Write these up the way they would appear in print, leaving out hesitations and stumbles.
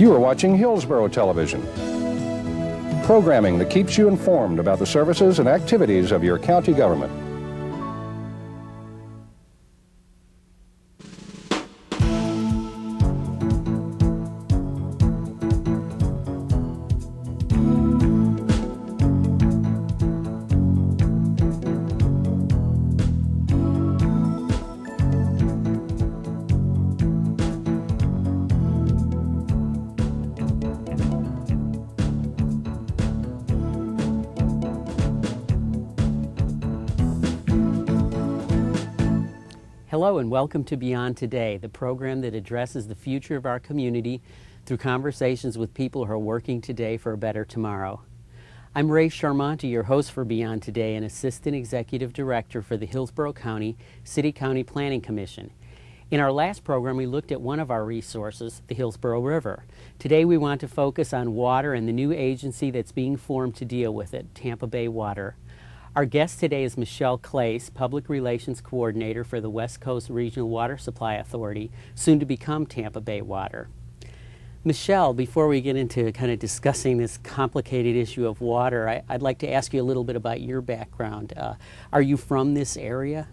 You are watching Hillsborough Television, programming that keeps you informed about the services and activities of your county government. Hello and welcome to Beyond Today, the program that addresses the future of our community through conversations with people who are working today for a better tomorrow. I'm Ray Charmonti, your host for Beyond Today and Assistant Executive Director for the Hillsborough County City-County Planning Commission. In our last program, we looked at one of our resources, the Hillsborough River. Today we want to focus on water and the new agency that's being formed to deal with it, Tampa Bay Water. Our guest today is Michelle Clace, Public Relations Coordinator for the West Coast Regional Water Supply Authority, soon to become Tampa Bay Water. Michelle, before we get into kind of discussing this complicated issue of water, I'd like to ask you a little bit about your background. Are you from this area?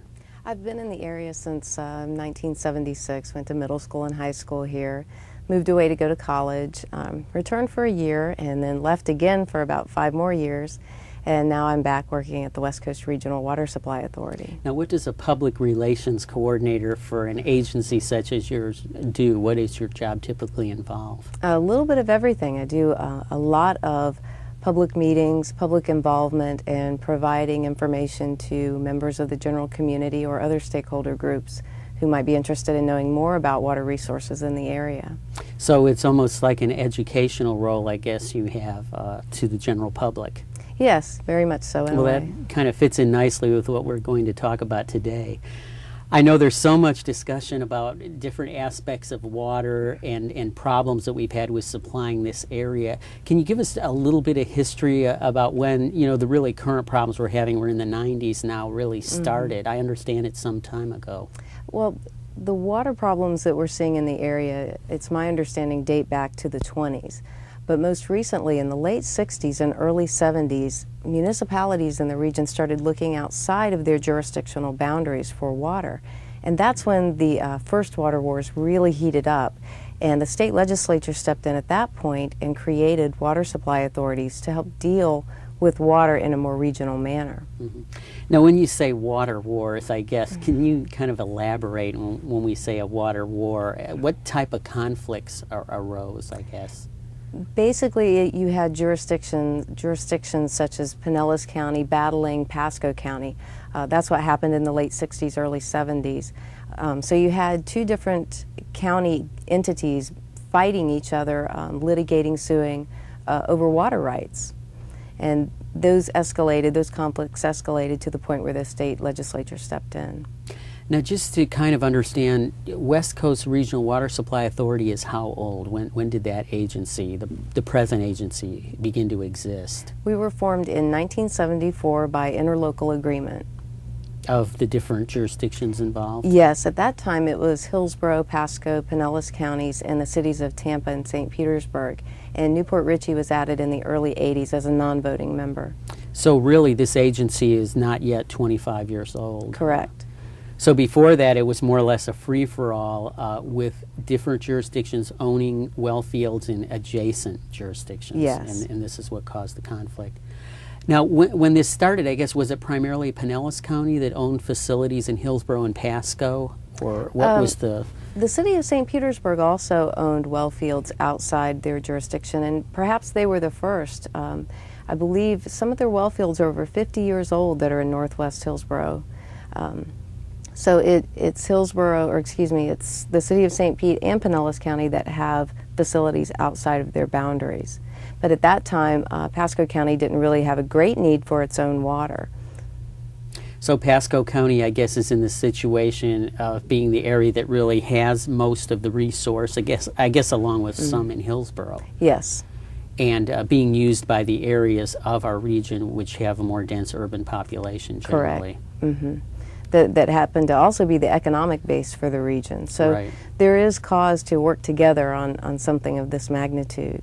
I've been in the area since 1976, went to middle school and high school here, moved away to go to college, returned for a year, and then left again for about 5 more years. And now I'm back working at the West Coast Regional Water Supply Authority. Now, what does a public relations coordinator for an agency such as yours do? What does your job typically involve? A little bit of everything. I do a lot of public meetings, public involvement, and providing information to members of the general community or other stakeholder groups who might be interested in knowing more about water resources in the area. So it's almost like an educational role, I guess, you have to the general public. Yes, very much so. Well, that kind of fits in nicely with what we're going to talk about today. I know there's so much discussion about different aspects of water and problems that we've had with supplying this area. Can you give us a little bit of history about when, the really current problems we're having, we're in the 90s now, really started? I understand it some time ago. Well, the water problems that we're seeing in the area, it's my understanding, date back to the 20s. But most recently, in the late 60s and early 70s, municipalities in the region started looking outside of their jurisdictional boundaries for water. And that's when the first water wars really heated up. And the state legislature stepped in at that point and created water supply authorities to help deal with water in a more regional manner. Mm-hmm. Now, when you say water wars, I guess, can you kind of elaborate when we say a water war? What type of conflicts arose, I guess? Basically, you had jurisdictions such as Pinellas County battling Pasco County. That's what happened in the late 60s, early 70s. So you had 2 different county entities fighting each other, litigating, suing over water rights. And those conflicts escalated to the point where the state legislature stepped in. Now, just to kind of understand, West Coast Regional Water Supply Authority is how old? When did that agency, the present agency, begin to exist? We were formed in 1974 by interlocal agreement. Of the different jurisdictions involved? Yes, at that time it was Hillsborough, Pasco, Pinellas counties, and the cities of Tampa and St. Petersburg. And Newport Richey was added in the early 80s as a non-voting member. So really this agency is not yet 25 years old? Correct. So before that, it was more or less a free-for-all with different jurisdictions owning well fields in adjacent jurisdictions. Yes. And this is what caused the conflict. Now, when this started, I guess, was it primarily Pinellas County that owned facilities in Hillsborough and Pasco? Or what was the... The city of St. Petersburg also owned well fields outside their jurisdiction, and perhaps they were the first. I believe some of their well fields are over 50 years old that are in northwest Hillsborough. So it's Hillsborough, or excuse me, it's the city of St. Pete and Pinellas County that have facilities outside of their boundaries. But at that time, Pasco County didn't really have a great need for its own water. So Pasco County, I guess, is in the situation of being the area that really has most of the resource, I guess along with some in Hillsborough. Yes. And being used by the areas of our region which have a more dense urban population generally. Correct. Mm-hmm. that happen to also be the economic base for the region. So Right. there is cause to work together on something of this magnitude.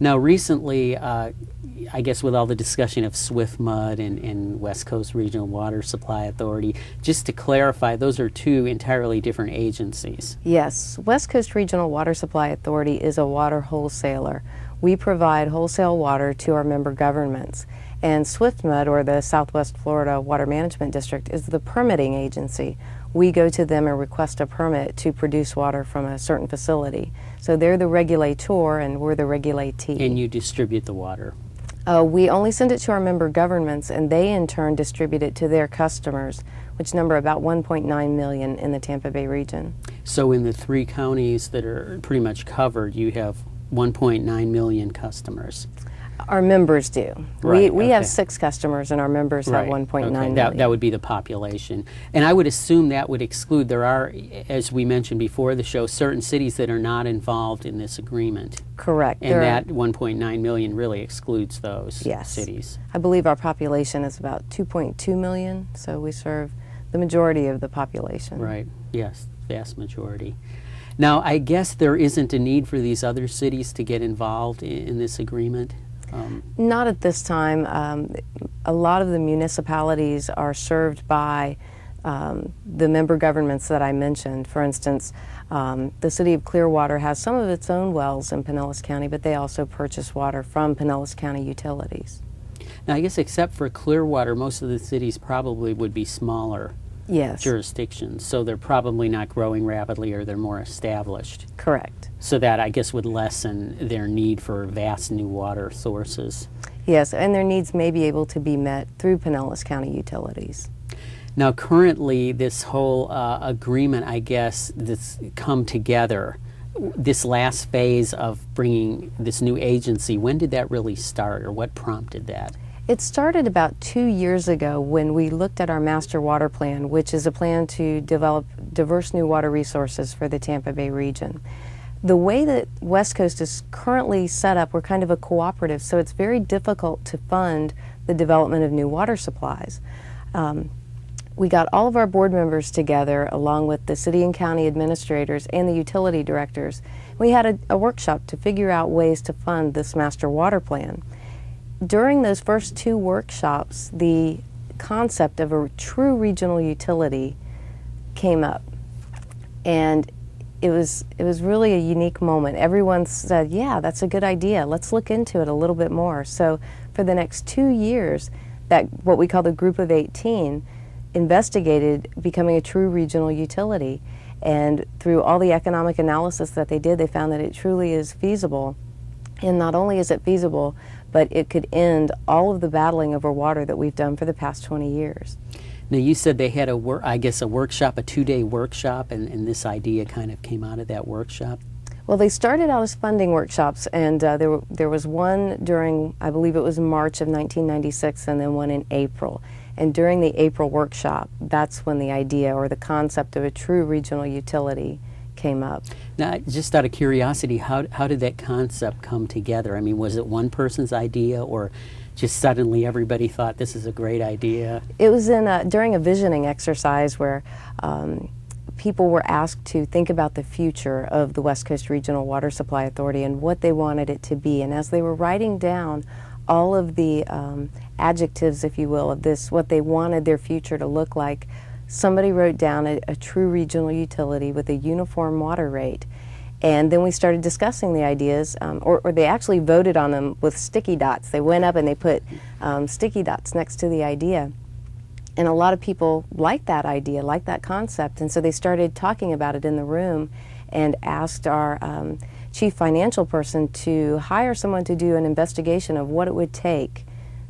Now, recently, I guess with all the discussion of SWIFMUD and West Coast Regional Water Supply Authority, just to clarify, those are two entirely different agencies. Yes, West Coast Regional Water Supply Authority is a water wholesaler. We provide wholesale water to our member governments. And SWIFMUD, or the Southwest Florida Water Management District, is the permitting agency. We go to them and request a permit to produce water from a certain facility. So they're the regulator and we're the regulatee. And you distribute the water. We only send it to our member governments, and they in turn distribute it to their customers, which number about 1.9 million in the Tampa Bay region. So in the 3 counties that are pretty much covered, you have 1.9 million customers. Our members do. Right, We okay. have 6 customers, and our members have 1.9 million. That would be the population. And I would assume that would exclude, there are, as we mentioned before the show, certain cities that are not involved in this agreement. Correct. And that 1.9 million really excludes those Yes. cities. I believe our population is about 2.2 million, so we serve the majority of the population. Right, yes, vast majority. Now, I guess there isn't a need for these other cities to get involved in this agreement? Not at this time. A lot of the municipalities are served by the member governments that I mentioned. For instance, the city of Clearwater has some of its own wells in Pinellas County, but they also purchase water from Pinellas County utilities. Now, I guess except for Clearwater, most of the cities probably would be smaller Yes, jurisdictions, so they're probably not growing rapidly, or they're more established. correct. So that, I guess, would lessen their need for vast new water sources. Yes, and their needs may be able to be met through Pinellas County utilities. Now, currently, this whole agreement, I guess, that's come together, this last phase of bringing this new agency, when did that really start, or what prompted that? It started about 2 years ago when we looked at our master water plan, which is a plan to develop diverse new water resources for the Tampa Bay region. The way that West Coast is currently set up, we're kind of a cooperative, so it's very difficult to fund the development of new water supplies. We got all of our board members together, along with the city and county administrators and the utility directors. We had a workshop to figure out ways to fund this master water plan. During those first 2 workshops, the concept of a true regional utility came up. And it was really a unique moment. Everyone said, yeah, that's a good idea. Let's look into it a little bit more. So for the next 2 years, that what we call the Group of 18 investigated becoming a true regional utility. And through all the economic analysis that they did, they found that it truly is feasible. And not only is it feasible, but it could end all of the battling over water that we've done for the past 20 years. Now, you said they had a workshop, a 2-day workshop, and this idea kind of came out of that workshop? Well, they started out as funding workshops, and there was one during, I believe it was March of 1996, and then one in April. And during the April workshop, that's when the idea or the concept of a true regional utility came up. Now, just out of curiosity, how did that concept come together? I mean, was it one person's idea, or just suddenly everybody thought this is a great idea? It was during a visioning exercise where people were asked to think about the future of the West Coast Regional Water Supply Authority and what they wanted it to be. And as they were writing down all of the adjectives, if you will, of this, what they wanted their future to look like, somebody wrote down a true regional utility with a uniform water rate. And then we started discussing the ideas, or they actually voted on them with sticky dots. They went up and they put sticky dots next to the idea. And a lot of people liked that idea, liked that concept, and so they started talking about it in the room and asked our chief financial person to hire someone to do an investigation of what it would take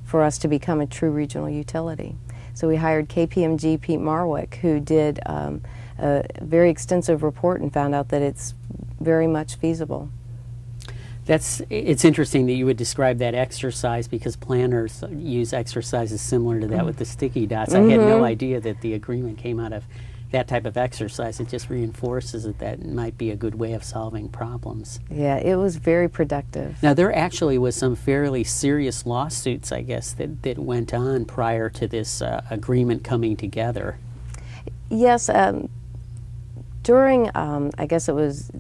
for us to become a true regional utility. So we hired KPMG Pete Marwick, who did a very extensive report and found out that it's very much feasible. It's interesting that you would describe that exercise, because planners use exercises similar to that with the sticky dots. I had no idea that the agreement came out of that type of exercise. It just reinforces that might be a good way of solving problems. Yeah, it was very productive. Now, there actually was some fairly serious lawsuits, I guess, that went on prior to this agreement coming together. Yes, during, I guess it was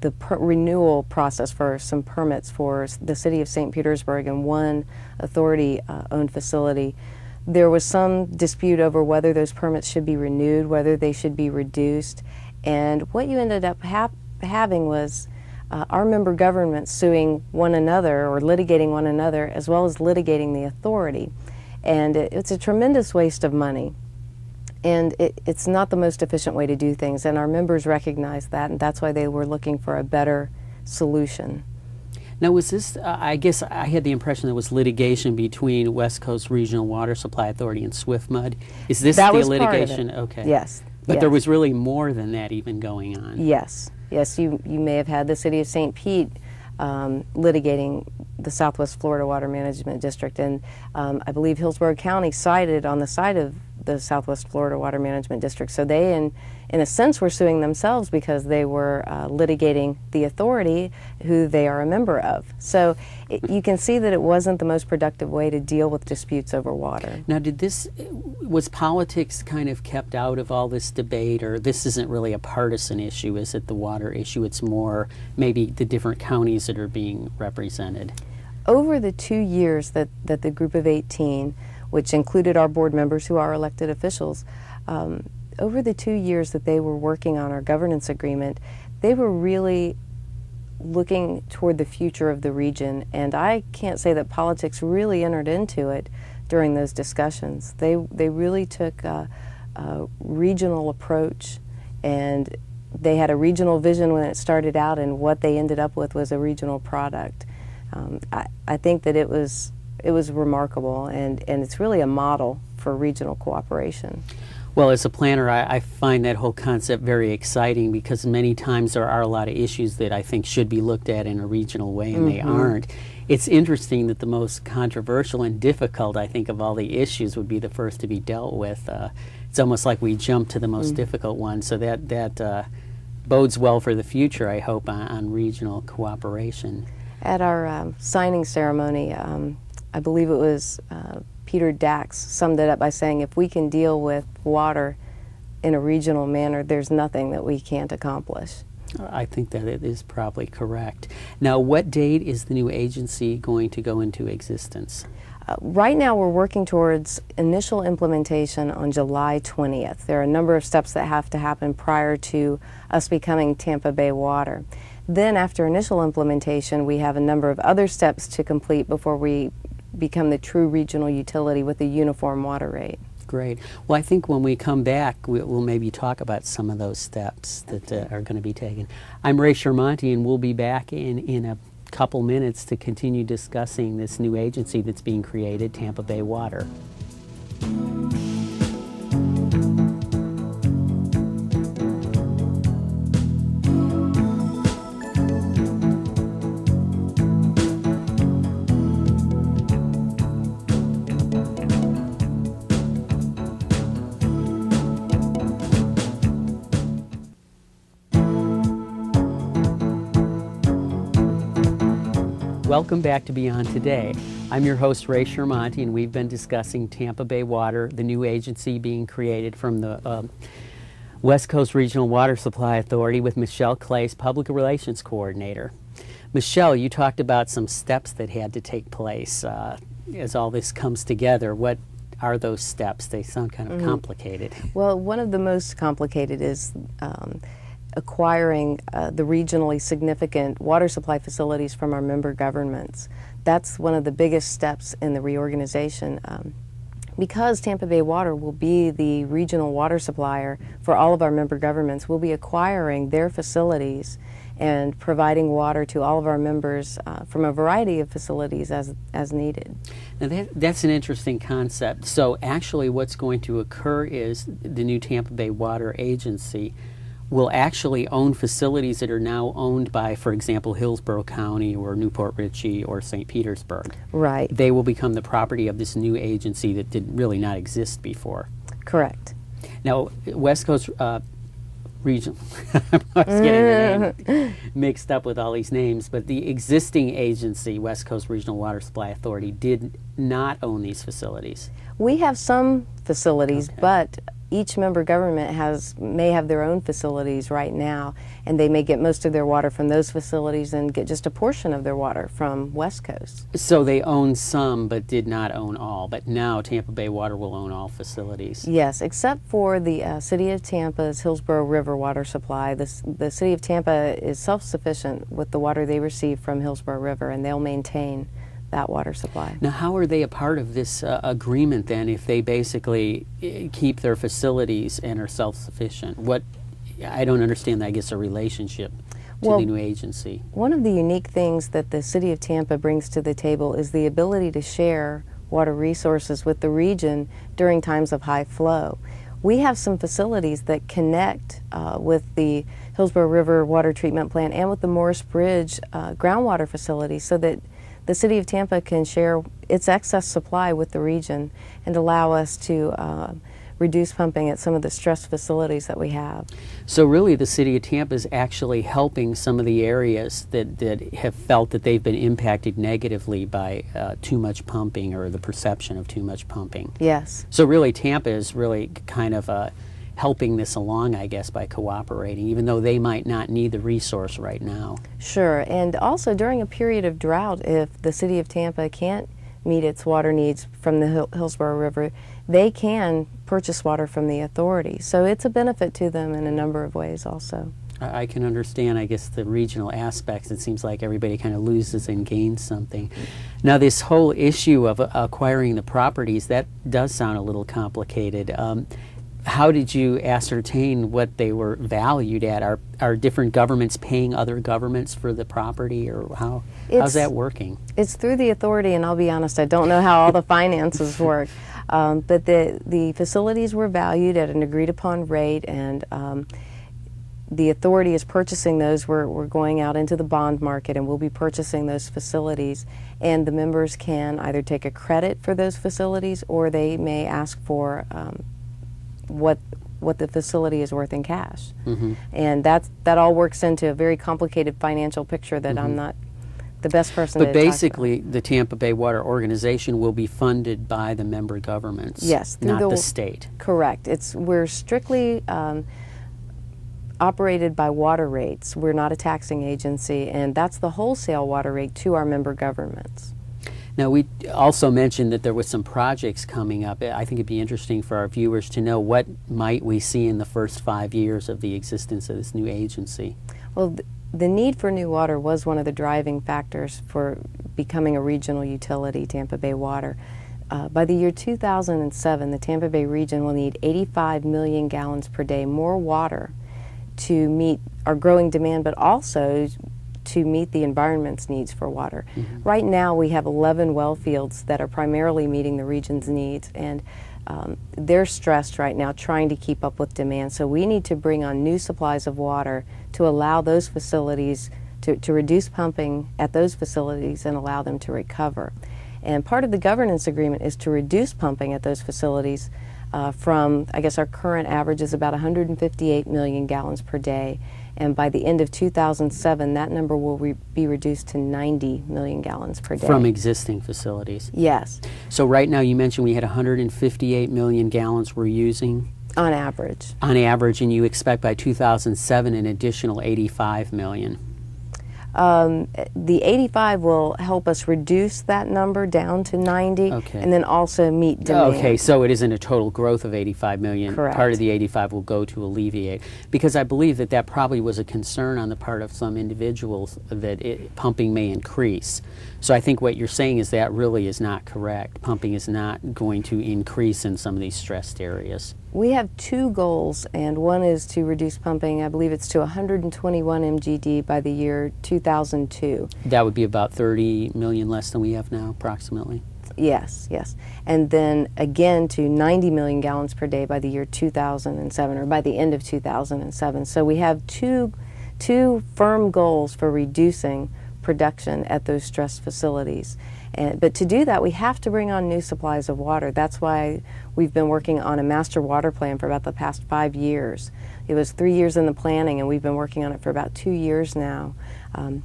the renewal process for some permits for the city of St. Petersburg and one authority-owned facility, there was some dispute over whether those permits should be renewed, whether they should be reduced, and what you ended up having was our member governments suing one another or litigating one another as well as litigating the authority. And it's a tremendous waste of money. And it's not the most efficient way to do things, and our members recognize that, and that's why they were looking for a better solution. Now, was this, I guess I had the impression there was litigation between West Coast Regional Water Supply Authority and SWIFMUD. Is this that the was litigation? Part of it. Okay. Yes. But yes. there was really more than that even going on. Yes. Yes, you may have had the city of St. Pete litigating the Southwest Florida Water Management District, and I believe Hillsborough County sided on the side of the Southwest Florida Water Management District. So they, in a sense, were suing themselves because they were litigating the authority who they are a member of. So you can see that it wasn't the most productive way to deal with disputes over water. Now, was politics kind of kept out of all this debate, or this isn't really a partisan issue? Is it the water issue? It's more maybe the different counties that are being represented? Over the 2 years that the group of 18, which included our board members who are elected officials, over the 2 years that they were working on our governance agreement, they were really looking toward the future of the region, and I can't say that politics really entered into it during those discussions. They really took a regional approach, and they had a regional vision when it started out, and what they ended up with was a regional product. I think that it was remarkable, and it's really a model for regional cooperation. Well, as a planner, I find that whole concept very exciting because many times there are a lot of issues that I think should be looked at in a regional way, and they aren't. It's interesting that the most controversial and difficult, I think, of all the issues would be the first to be dealt with. It's almost like we jump to the most difficult one, so that bodes well for the future, I hope, on regional cooperation. At our signing ceremony, I believe it was Peter Dax summed it up by saying, if we can deal with water in a regional manner, there's nothing that we can't accomplish. I think that it is probably correct. Now, what date is the new agency going to go into existence? Right now we're working towards initial implementation on July 20th. There are a number of steps that have to happen prior to us becoming Tampa Bay Water. Then after initial implementation, we have a number of other steps to complete before we become the true regional utility with a uniform water rate. Great. Well, I think when we come back, we'll maybe talk about some of those steps that are going to be taken. I'm Ray Shermonti, and we'll be back in a couple minutes to continue discussing this new agency that's being created, Tampa Bay Water. Welcome back to Beyond Today. I'm your host, Ray Shermonti, and we've been discussing Tampa Bay Water, the new agency being created from the West Coast Regional Water Supply Authority with Michelle Clace, Public Relations Coordinator. Michelle, you talked about some steps that had to take place as all this comes together. What are those steps? They sound kind of complicated. Well, one of the most complicated is acquiring the regionally significant water supply facilities from our member governments. That's one of the biggest steps in the reorganization. Because Tampa Bay Water will be the regional water supplier for all of our member governments, we'll be acquiring their facilities and providing water to all of our members from a variety of facilities as needed. Now that's an interesting concept. So actually what's going to occur is the new Tampa Bay Water Agency will actually own facilities that are now owned by, for example, Hillsborough County or Newport Richey or St. Petersburg. Right. They will become the property of this new agency that did really not exist before. Correct. Now, West Coast Region, I was getting the name mixed up with all these names, but the existing agency, West Coast Regional Water Supply Authority, did not own these facilities. We have some facilities, but each member government may have their own facilities right now, and they may get most of their water from those facilities and get just a portion of their water from West Coast. So they own some but did not own all, but now Tampa Bay Water will own all facilities. Yes, except for the City of Tampa's Hillsborough River water supply. The City of Tampa is self-sufficient with the water they receive from Hillsborough River, and they'll maintain that water supply. Now, how are they a part of this agreement then if they basically keep their facilities and are self-sufficient? I don't understand, I guess, a relationship to the new agency. One of the unique things that the City of Tampa brings to the table is the ability to share water resources with the region during times of high flow. We have some facilities that connect with the Hillsborough River Water Treatment Plant and with the Morris Bridge groundwater facility, so that the City of Tampa can share its excess supply with the region and allow us to reduce pumping at some of the stressed facilities that we have. So really the City of Tampa is actually helping some of the areas that have felt that they've been impacted negatively by too much pumping, or the perception of too much pumping. Yes. So really Tampa is really kind of helping this along, I guess, by cooperating, even though they might not need the resource right now. Sure, and also during a period of drought, if the City of Tampa can't meet its water needs from the Hillsborough River, they can purchase water from the authority. So it's a benefit to them in a number of ways also. I can understand, I guess, the regional aspects. It seems like everybody kind of loses and gains something. Now, this whole issue of acquiring the properties, that does sound a little complicated. How did you ascertain what they were valued at? Are different governments paying other governments for the property, or how's that working? It's through the authority, and I'll be honest, I don't know how all the finances work. But the facilities were valued at an agreed upon rate, and the authority is purchasing those. We're going out into the bond market, and we'll be purchasing those facilities, and the members can either take a credit for those facilities, or they may ask for what the facility is worth in cash. Mm-hmm. And that all works into a very complicated financial picture that I'm not the best person to talk about. But basically, the Tampa Bay Water Organization will be funded by the member governments, yes, not the state. Correct. We're strictly operated by water rates. We're not a taxing agency, and that's the wholesale water rate to our member governments. Now, we also mentioned that there were some projects coming up. I think it'd be interesting for our viewers to know, what might we see in the first 5 years of the existence of this new agency? Well, the need for new water was one of the driving factors for becoming a regional utility, Tampa Bay Water. By the year 2007, the Tampa Bay region will need 85 million gallons per day more water to meet our growing demand, but also to meet the environment's needs for water. Mm-hmm. Right now we have 11 well fields that are primarily meeting the region's needs, and they're stressed right now trying to keep up with demand. So we need to bring on new supplies of water to allow those facilities to reduce pumping at those facilities and allow them to recover. And part of the governance agreement is to reduce pumping at those facilities from, I guess our current average is about 158 million gallons per day. And by the end of 2007, that number will be reduced to 90 million gallons per day. From existing facilities? Yes. So right now you mentioned we had 158 million gallons we're using? On average. On average, and you expect by 2007 an additional 85 million? The 85 will help us reduce that number down to 90, okay, and then also meet demand. Okay, so it isn't a total growth of 85 million. Correct. Part of the 85 will go to alleviate. Because I believe that probably was a concern on the part of some individuals that pumping may increase. So I think what you're saying is that really is not correct. Pumping is not going to increase in some of these stressed areas. We have two goals, and one is to reduce pumping, I believe it's to 121 MGD by the year 2002. That would be about 30 million less than we have now, approximately? Yes, yes. And then again to 90 million gallons per day by the year 2007, or by the end of 2007. So we have two firm goals for reducing production at those stressed facilities. But to do that, we have to bring on new supplies of water. That's why we've been working on a master water plan for about the past 5 years. It was 3 years in the planning, and we've been working on it for about 2 years now. And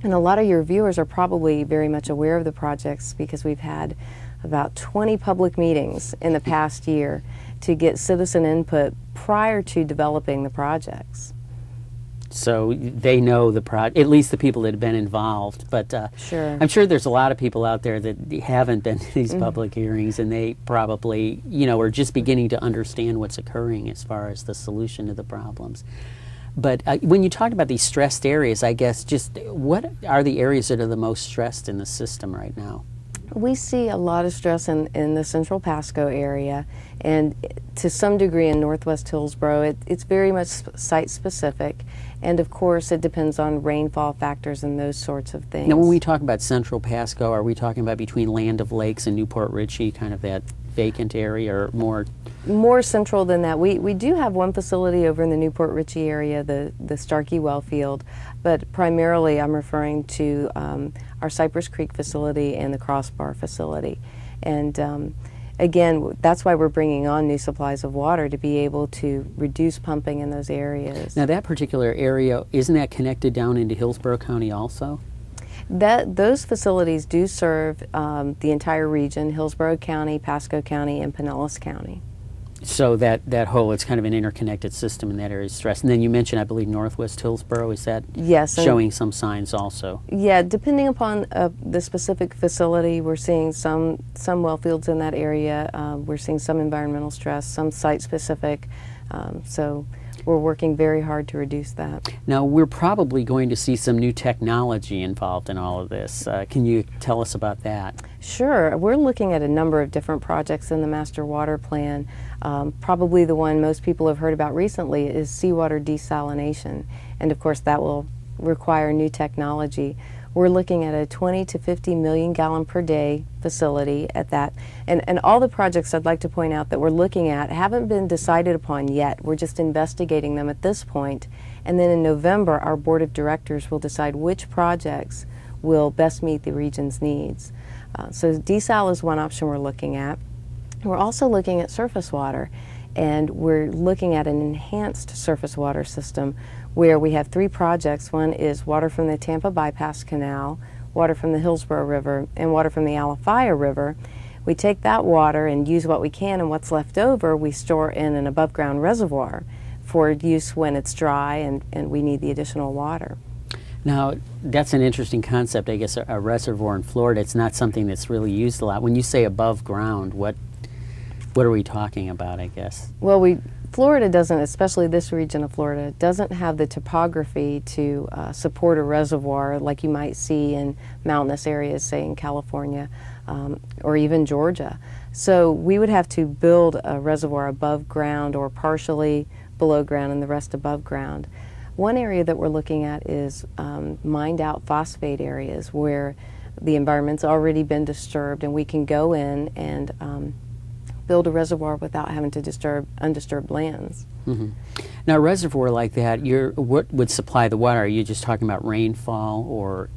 a lot of your viewers are probably very much aware of the projects because we've had about 20 public meetings in the past year. to get citizen input prior to developing the projects. So they know the project, at least the people that have been involved. But Sure. I'm sure there's a lot of people out there that haven't been to these public hearings, and they probably, are just beginning to understand what's occurring as far as the solution to the problems. But when you talk about these stressed areas, I guess just what are the areas that are the most stressed in the system right now? We see a lot of stress in the central Pasco area, and to some degree in northwest Hillsborough. It's very much site specific, and of course it depends on rainfall factors and those sorts of things. Now when we talk about central Pasco, are we talking about between Land of Lakes and Newport Richey, kind of that vacant area, or more? More central than that. We do have one facility over in the Newport Richey area, the Starkey Well Field, but primarily I'm referring to our Cypress Creek facility and the Crossbar facility. And again, that's why we're bringing on new supplies of water, to be able to reduce pumping in those areas. Now that particular area, isn't that connected down into Hillsborough County also? Those facilities do serve the entire region, Hillsborough County, Pasco County, and Pinellas County. So that whole, it's kind of an interconnected system in that area of stress. And then you mentioned, I believe, northwest Hillsborough, is that yes, showing some signs also? Yeah, depending upon the specific facility, we're seeing some well fields in that area. We're seeing some environmental stress, some site-specific. So we're working very hard to reduce that. Now, we're probably going to see some new technology involved in all of this. Can you tell us about that? Sure. We're looking at a number of different projects in the Master Water Plan. Probably the one most people have heard about recently is seawater desalination. And of course, that will require new technology. We're looking at a 20 to 50 million gallon per day facility at that. And all the projects I'd like to point out that we're looking at haven't been decided upon yet. We're just investigating them at this point. And then in November, our board of directors will decide which projects will best meet the region's needs. So desal is one option we're looking at. We're also looking at surface water, and we're looking at an enhanced surface water system where we have 3 projects. One is water from the Tampa Bypass Canal, water from the Hillsborough River, and water from the Alafaya River. We take that water and use what we can, and what's left over we store in an above-ground reservoir for use when it's dry and we need the additional water. Now, that's an interesting concept, I guess, a reservoir in Florida. It's not something that's really used a lot. When you say above ground, what are we talking about, I guess? Well, Florida doesn't, especially this region of Florida, doesn't have the topography to support a reservoir like you might see in mountainous areas, say in California or even Georgia. So we would have to build a reservoir above ground or partially below ground and the rest above ground. One area that we're looking at is mined out phosphate areas where the environment's already been disturbed, and we can go in and build a reservoir without having to disturb undisturbed lands. Mm-hmm. Now, a reservoir like that, what would supply the water? Are you just talking about rainfall, or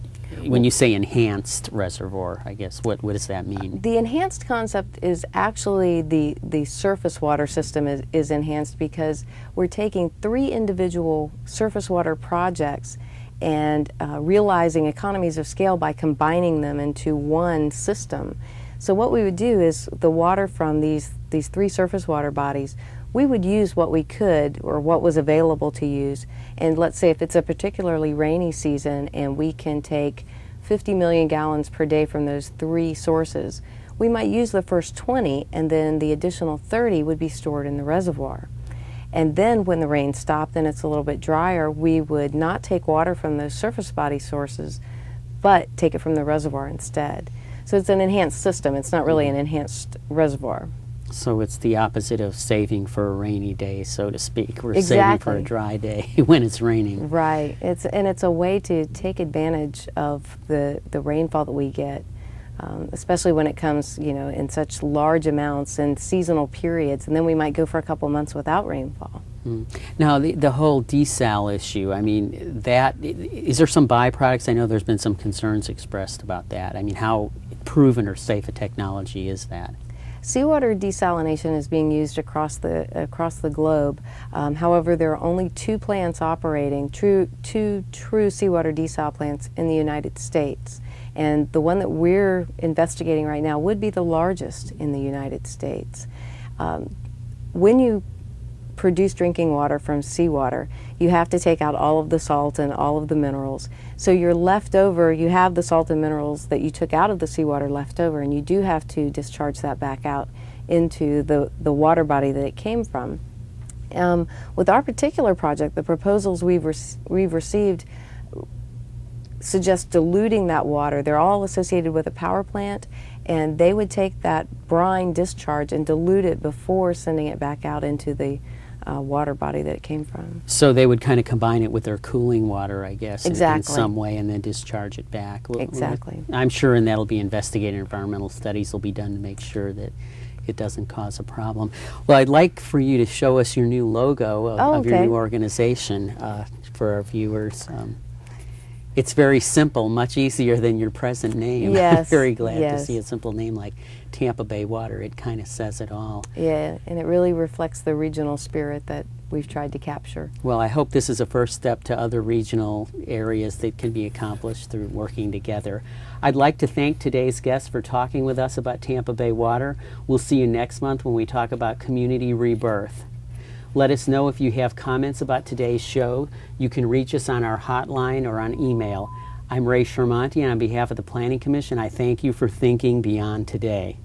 when you say enhanced reservoir, I guess, what does that mean? The enhanced concept is actually the surface water system is enhanced because we're taking 3 individual surface water projects and realizing economies of scale by combining them into one system. So what we would do is the water from these 3 surface water bodies, we would use what we could or what was available to use. And let's say if it's a particularly rainy season and we can take 50 million gallons per day from those 3 sources, we might use the first 20, and then the additional 30 would be stored in the reservoir. And then when the rain stopped and it's a little bit drier, we would not take water from those surface body sources, but take it from the reservoir instead. So it's an enhanced system. It's not really an enhanced reservoir. So it's the opposite of saving for a rainy day, so to speak. We're Exactly. saving for a dry day when it's raining. Right. It's a way to take advantage of the rainfall that we get, especially when it comes, in such large amounts and seasonal periods, and then we might go for a couple months without rainfall. Now, the whole desal issue, I mean, is there some byproducts? I know there's been some concerns expressed about that. I mean, how proven or safe a technology is that? Seawater desalination is being used across the globe. However, there are only 2 plants operating, two true seawater desal plants in the United States. And the one that we're investigating right now would be the largest in the United States. when you produce drinking water from seawater, you have to take out all of the salt and all of the minerals. So you're left over, you have the salt and minerals that you took out of the seawater left over, and you do have to discharge that back out into the water body that it came from. With our particular project, the proposals we've received suggest diluting that water. They're all associated with a power plant, and they would take that brine discharge and dilute it before sending it back out into the water body that it came from. So they would kind of combine it with their cooling water, I guess, Exactly. in some way, and then discharge it back. Exactly. I'm sure, and that'll be investigated. Environmental studies will be done to make sure that it doesn't cause a problem. Well, I'd like for you to show us your new logo of your okay. new organization for our viewers. It's very simple, much easier than your present name. Yes, I'm very glad to yes. see a simple name like Tampa Bay Water. It kind of says it all. Yeah, and it really reflects the regional spirit that we've tried to capture. Well, I hope this is a first step to other regional areas that can be accomplished through working together. I'd like to thank today's guests for talking with us about Tampa Bay Water. We'll see you next month when we talk about community rebirth. Let us know if you have comments about today's show. You can reach us on our hotline or on email. I'm Ray Shermonti, and on behalf of the Planning Commission, I thank you for thinking beyond today.